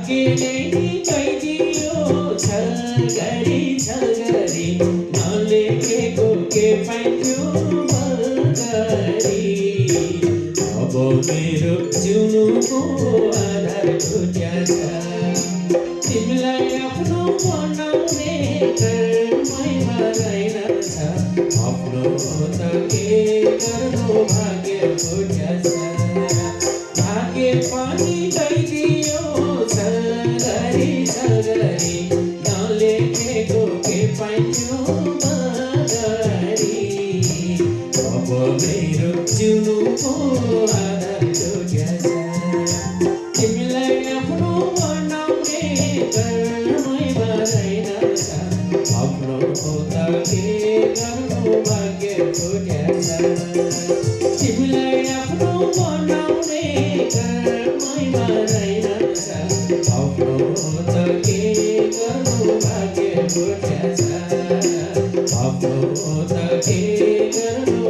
के कैदियो छगरी नलेखेको के पाइन्थ्यो भर्खरी। अब मेरो जिउनुको आधार छुट्याछ, तिमीलाई आफ्नो बनाउने कर्मैमा रहेनछ। आफ्नो त के गर्नु भाग्य छुट्याछ, भाग्य पनि गइदियो छगरी नलेखेको के पाइन्थ्यो भर्खरी। अब मेरो जिउनुको आधार छुट्याछ, तिमीलाई आफ्नो बनाउने कर्मैमा रहेनछ। आफ्नो त के गर्नु भाग्य छुट्याछ, तिमीलाई आफ्नो बनाउने कर्मैमा रहेनछ। आफ्नो त के गर्नु भाग्य छुट्याछ, आफ्नो त के गर्नु